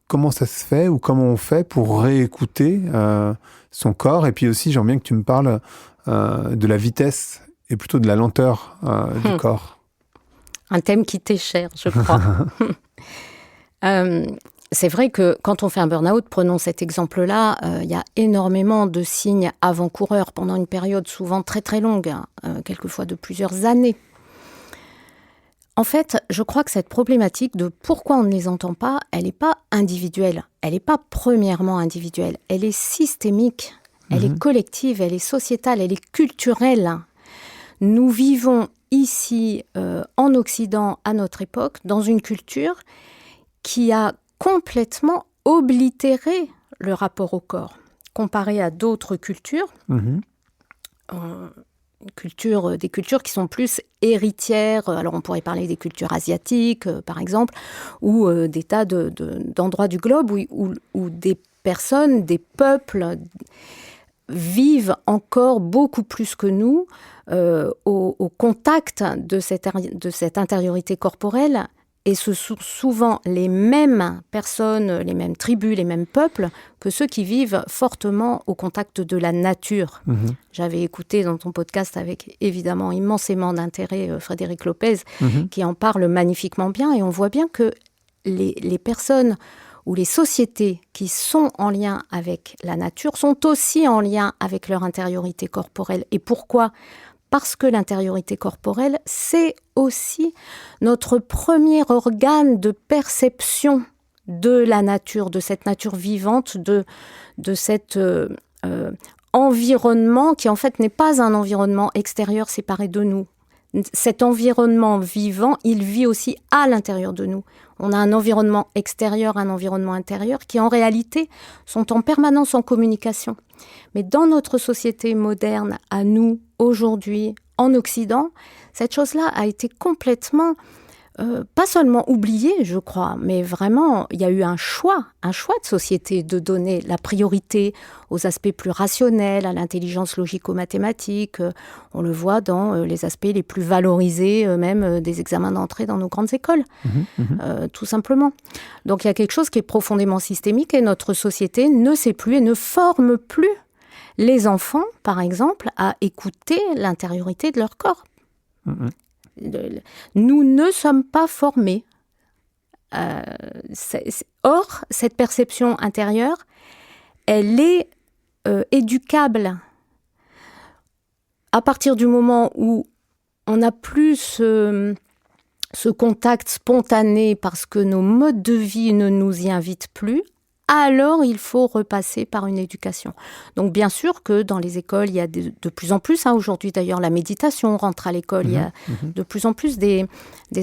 comment ça se fait ou comment on fait pour réécouter son corps. Et puis aussi, j'aimerais bien que tu me parles de la vitesse et plutôt de la lenteur du corps. Un thème qui t'est cher, je crois. C'est vrai que quand on fait un burn-out, prenons cet exemple-là, il y a énormément de signes avant-coureurs pendant une période souvent très très longue, quelquefois de plusieurs années. En fait, je crois que cette problématique de pourquoi on ne les entend pas, elle n'est pas individuelle. Elle n'est pas premièrement individuelle. Elle est systémique, elle est collective, elle est sociétale, elle est culturelle. Nous vivons ici, en Occident, à notre époque, dans une culture qui a complètement oblitéré le rapport au corps. Comparé à d'autres cultures, des cultures qui sont plus héritières. Alors on pourrait parler des cultures asiatiques, par exemple, ou des tas d'endroits du globe où des personnes, des peuples vivent encore beaucoup plus que nous au contact de cette intériorité corporelle. Et ce sont souvent les mêmes personnes, les mêmes tribus, les mêmes peuples que ceux qui vivent fortement au contact de la nature. J'avais écouté dans ton podcast avec évidemment immensément d'intérêt Frédéric Lopez qui en parle magnifiquement bien. Et on voit bien que les personnes ou les sociétés qui sont en lien avec la nature sont aussi en lien avec leur intériorité corporelle. Et pourquoi ? Parce que l'intériorité corporelle, c'est aussi notre premier organe de perception de la nature, de cette nature vivante, de cet environnement qui en fait n'est pas un environnement extérieur séparé de nous. Cet environnement vivant, il vit aussi à l'intérieur de nous. On a un environnement extérieur, un environnement intérieur qui en réalité sont en permanence en communication. Mais dans notre société moderne, à nous, aujourd'hui, en Occident, cette chose-là a été complètement, pas seulement oubliée, je crois, mais vraiment, il y a eu un choix de société de donner la priorité aux aspects plus rationnels, à l'intelligence logico-mathématique. On le voit dans les aspects les plus valorisés, même des examens d'entrée dans nos grandes écoles, tout simplement. Donc il y a quelque chose qui est profondément systémique et notre société ne sait plus et ne forme plus les enfants, par exemple, à écouter l'intériorité de leur corps. Nous ne sommes pas formés. Or, cette perception intérieure, elle est éducable. À partir du moment où on n'a plus ce contact spontané parce que nos modes de vie ne nous y invitent plus, alors il faut repasser par une éducation. Donc bien sûr que dans les écoles, il y a de plus en plus, aujourd'hui d'ailleurs la méditation rentre à l'école, il y a de plus en plus des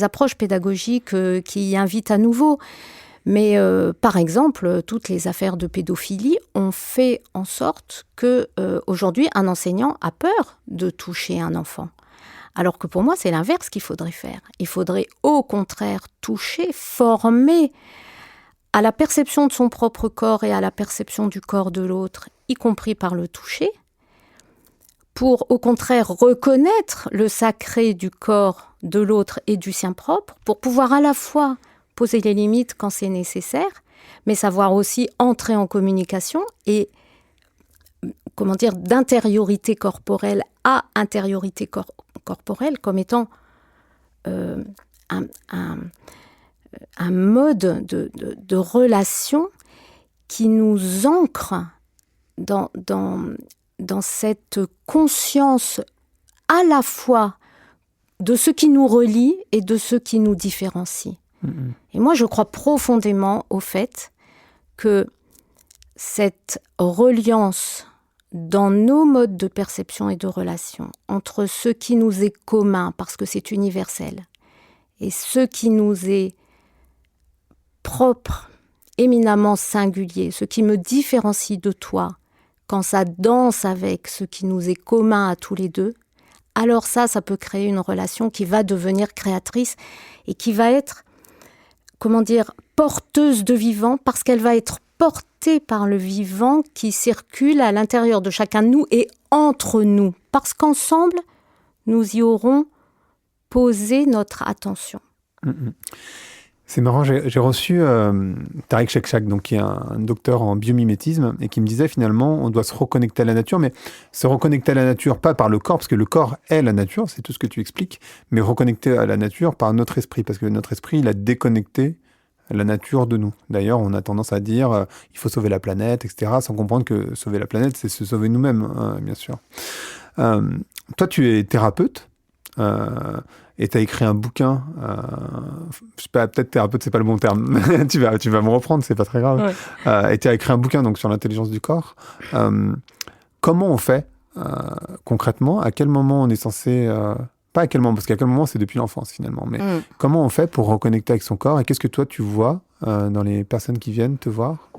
approches pédagogiques qui invitent à nouveau. Mais par exemple, toutes les affaires de pédophilie ont fait en sorte que aujourd'hui un enseignant a peur de toucher un enfant. Alors que pour moi, c'est l'inverse qu'il faudrait faire. Il faudrait au contraire toucher, former à la perception de son propre corps et à la perception du corps de l'autre, y compris par le toucher, pour au contraire reconnaître le sacré du corps de l'autre et du sien propre, pour pouvoir à la fois poser les limites quand c'est nécessaire, mais savoir aussi entrer en communication et, d'intériorité corporelle à intériorité corporelle comme étant un mode de relation qui nous ancre dans cette conscience à la fois de ce qui nous relie et de ce qui nous différencie. Et moi, je crois profondément au fait que cette reliance dans nos modes de perception et de relation entre ce qui nous est commun, parce que c'est universel, et ce qui nous est propre, éminemment singulier, ce qui me différencie de toi, quand ça danse avec ce qui nous est commun à tous les deux, alors ça peut créer une relation qui va devenir créatrice et qui va être, porteuse de vivant, parce qu'elle va être portée par le vivant qui circule à l'intérieur de chacun de nous et entre nous, parce qu'ensemble, nous y aurons posé notre attention. C'est marrant, j'ai reçu Tariq Shekshak, donc qui est un docteur en biomimétisme, et qui me disait finalement on doit se reconnecter à la nature, mais se reconnecter à la nature pas par le corps, parce que le corps est la nature, c'est tout ce que tu expliques, mais reconnecter à la nature par notre esprit, parce que notre esprit, il a déconnecté la nature de nous. D'ailleurs, on a tendance à dire il faut sauver la planète, etc., sans comprendre que sauver la planète, c'est se sauver nous-mêmes, hein, bien sûr. Toi, tu es thérapeute. Et tu as écrit un bouquin, je sais pas, peut-être thérapeute, c'est pas le bon terme, tu vas me reprendre, c'est pas très grave. Ouais. Et tu as écrit un bouquin donc, sur l'intelligence du corps. Comment on fait concrètement? À quel moment on est censé... pas à quel moment, parce qu'à quel moment c'est depuis l'enfance finalement, mais comment on fait pour reconnecter avec son corps? Et qu'est-ce que toi tu vois dans les personnes qui viennent te voir?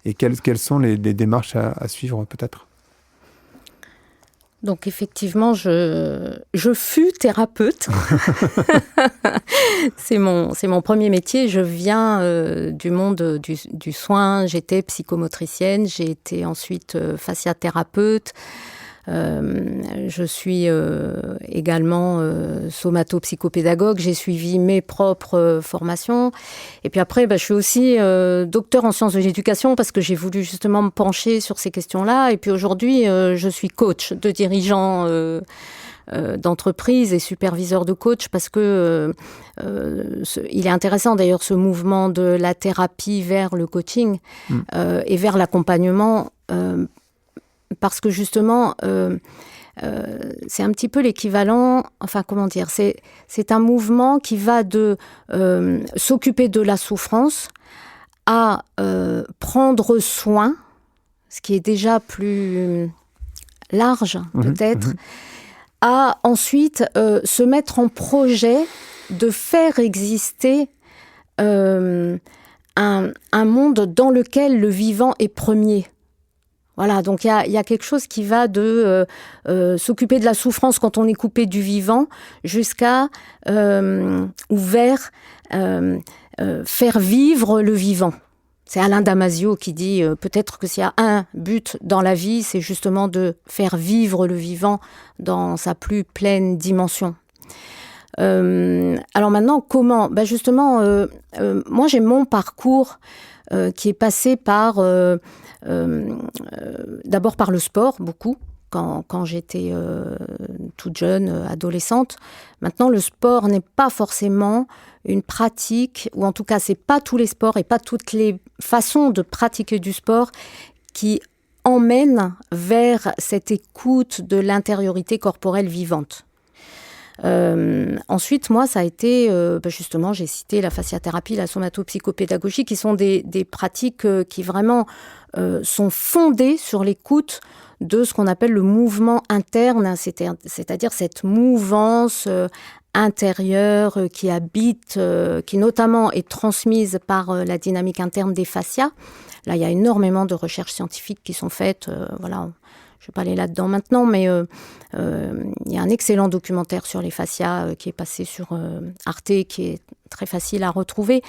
Et quelles sont les démarches à suivre peut-être? Donc effectivement, je fus thérapeute. C'est mon premier métier. Je viens du monde du soin. J'étais psychomotricienne. J'ai été ensuite fasciathérapeute. Je suis également somato-psychopédagogue. J'ai suivi mes propres formations. Et puis après, je suis aussi docteur en sciences de l'éducation parce que j'ai voulu justement me pencher sur ces questions-là. Et puis aujourd'hui, je suis coach de dirigeants d'entreprise et superviseur de coach parce que il est intéressant d'ailleurs ce mouvement de la thérapie vers le coaching et vers l'accompagnement parce que justement c'est un petit peu l'équivalent, enfin comment dire, c'est un mouvement qui va de s'occuper de la souffrance à prendre soin, ce qui est déjà plus large peut-être, à ensuite se mettre en projet de faire exister un monde dans lequel le vivant est premier. Voilà, donc il y a quelque chose qui va de s'occuper de la souffrance quand on est coupé du vivant jusqu'à ou vers faire vivre le vivant. C'est Alain Damasio qui dit peut-être que s'il y a un but dans la vie, c'est justement de faire vivre le vivant dans sa plus pleine dimension. Alors maintenant, comment ? Justement, moi j'ai mon parcours qui est passé par... d'abord par le sport, beaucoup, quand j'étais toute jeune, adolescente. Maintenant, le sport n'est pas forcément une pratique, ou en tout cas, c'est pas tous les sports et pas toutes les façons de pratiquer du sport qui emmènent vers cette écoute de l'intériorité corporelle vivante. Ensuite, moi, ça a été, justement, j'ai cité la fasciathérapie, la somatopsychopédagogie, qui sont des pratiques qui vraiment sont fondées sur l'écoute de ce qu'on appelle le mouvement interne, c'est-à-dire cette mouvance intérieure qui habite, qui notamment est transmise par la dynamique interne des fascias. Là, il y a énormément de recherches scientifiques qui sont faites, voilà. Je ne vais pas aller là-dedans maintenant, mais il y a un excellent documentaire sur les fascias qui est passé sur Arte, qui est très facile à retrouver.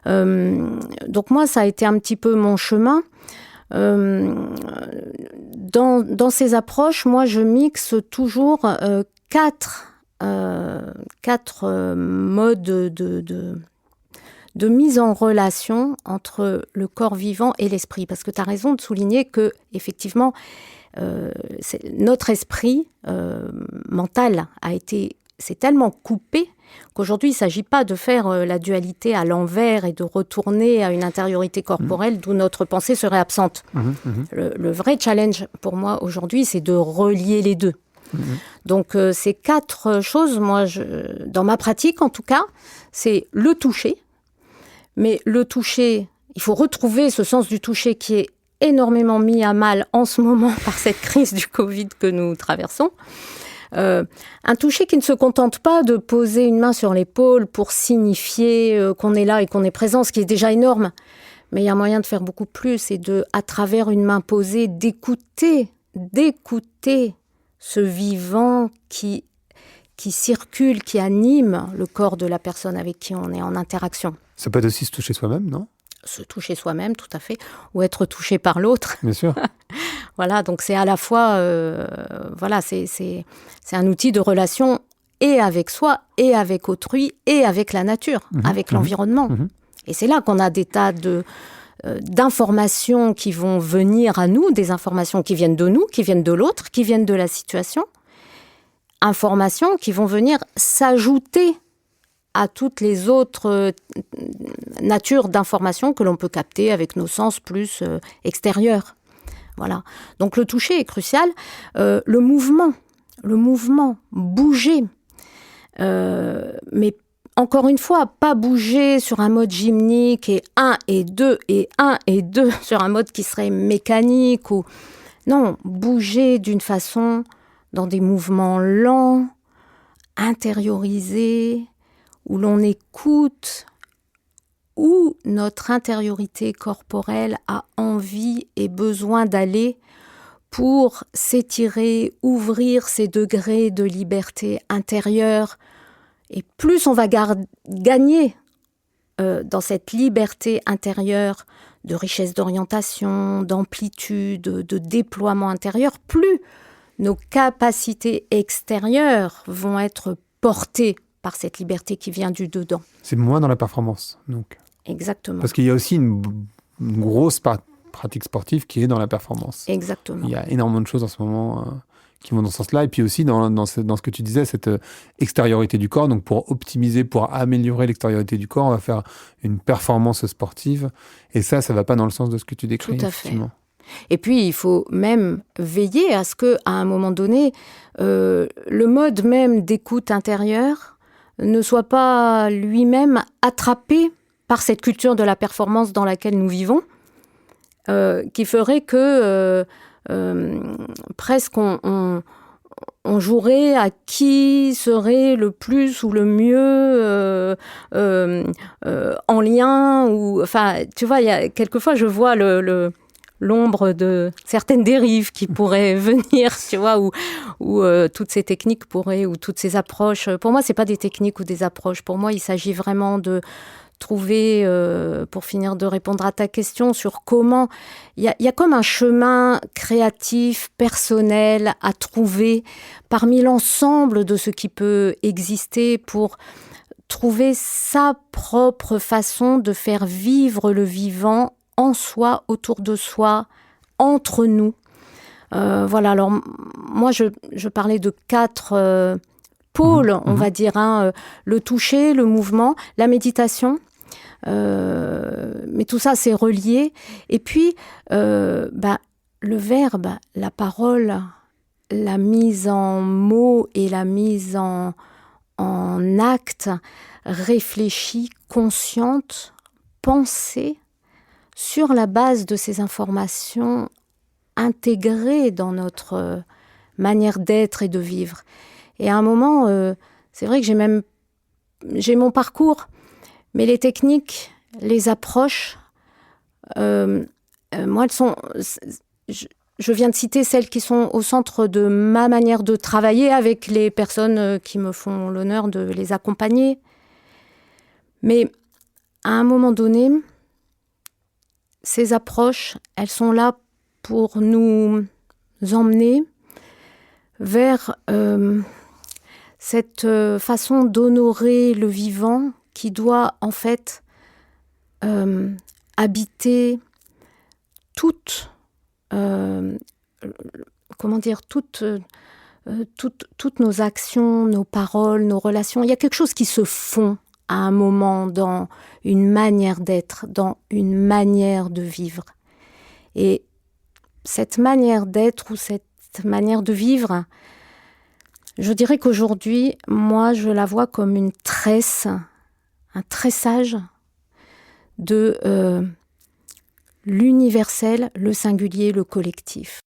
Donc moi, ça a été un petit peu mon chemin. Dans ces approches, moi, je mixe toujours quatre modes de mise en relation entre le corps vivant et l'esprit. Parce que tu as raison de souligner que, effectivement, notre esprit mental s'est tellement coupé qu'aujourd'hui, il ne s'agit pas de faire la dualité à l'envers et de retourner à une intériorité corporelle d'où notre pensée serait absente. Le vrai challenge pour moi aujourd'hui, c'est de relier les deux. Donc, ces quatre choses, moi, dans ma pratique en tout cas, c'est le toucher. Mais le toucher, il faut retrouver ce sens du toucher qui est énormément mis à mal en ce moment par cette crise du Covid que nous traversons. Un toucher qui ne se contente pas de poser une main sur l'épaule pour signifier qu'on est là et qu'on est présent, ce qui est déjà énorme. Mais il y a moyen de faire beaucoup plus et à travers une main posée, d'écouter ce vivant qui circule, qui anime le corps de la personne avec qui on est en interaction. Ça peut être aussi se toucher soi-même, non ? Se toucher soi-même, tout à fait, ou être touché par l'autre. Bien sûr. Voilà, donc c'est à la fois, c'est un outil de relation et avec soi, et avec autrui, et avec la nature, avec l'environnement. Et c'est là qu'on a des tas d'informations qui vont venir à nous, des informations qui viennent de nous, qui viennent de l'autre, qui viennent de la situation. Informations qui vont venir s'ajouter à toutes les autres natures d'informations que l'on peut capter avec nos sens plus extérieurs. Voilà. Donc le toucher est crucial. Le mouvement, bouger. Mais encore une fois, pas bouger sur un mode gymnique et 1 et 2 et 1 et 2 sur un mode qui serait mécanique. Non, bouger d'une façon, dans des mouvements lents, intériorisés, où l'on écoute, où notre intériorité corporelle a envie et besoin d'aller pour s'étirer, ouvrir ses degrés de liberté intérieure. Et plus on va gagner dans cette liberté intérieure de richesse d'orientation, d'amplitude, de déploiement intérieur, plus nos capacités extérieures vont être portées par cette liberté qui vient du dedans. C'est moins dans la performance, donc. Exactement. Parce qu'il y a aussi une grosse pratique sportive qui est dans la performance. Exactement. Il y a énormément de choses en ce moment qui vont dans ce sens-là. Et puis aussi, dans ce que tu disais, cette extériorité du corps. Donc, pour optimiser, pour améliorer l'extériorité du corps, on va faire une performance sportive. Et ça ne va pas dans le sens de ce que tu décris. Tout à fait. Et puis, il faut même veiller à ce qu'à un moment donné, le mode même d'écoute intérieure ne soit pas lui-même attrapé par cette culture de la performance dans laquelle nous vivons, qui ferait que presque on jouerait à qui serait le plus ou le mieux en lien. Enfin, tu vois, quelquefois, je vois l'ombre de certaines dérives qui pourraient venir, tu vois, où toutes ces techniques pourraient, ou toutes ces approches. Pour moi, c'est pas des techniques ou des approches. Pour moi, il s'agit vraiment de trouver, pour finir de répondre à ta question, sur comment... Il y a comme un chemin créatif, personnel à trouver parmi l'ensemble de ce qui peut exister pour trouver sa propre façon de faire vivre le vivant en soi, autour de soi, entre nous. Voilà, alors moi je parlais de 4 pôles, on va dire, le toucher, le mouvement, la méditation, mais tout ça c'est relié. Et puis le verbe, la parole, la mise en mots et la mise en acte, réfléchie, consciente, pensée, sur la base de ces informations intégrées dans notre manière d'être et de vivre. Et à un moment, c'est vrai que j'ai mon parcours, mais les techniques, les approches, moi, elles sont... Je viens de citer celles qui sont au centre de ma manière de travailler avec les personnes qui me font l'honneur de les accompagner. Mais à un moment donné, ces approches, elles sont là pour nous emmener vers cette façon d'honorer le vivant qui doit en fait habiter toutes nos actions, nos paroles, nos relations. Il y a quelque chose qui se fond à un moment dans une manière d'être, dans une manière de vivre. Et cette manière d'être ou cette manière de vivre, je dirais qu'aujourd'hui, moi, je la vois comme une tresse, un tressage de l'universel, le singulier, le collectif.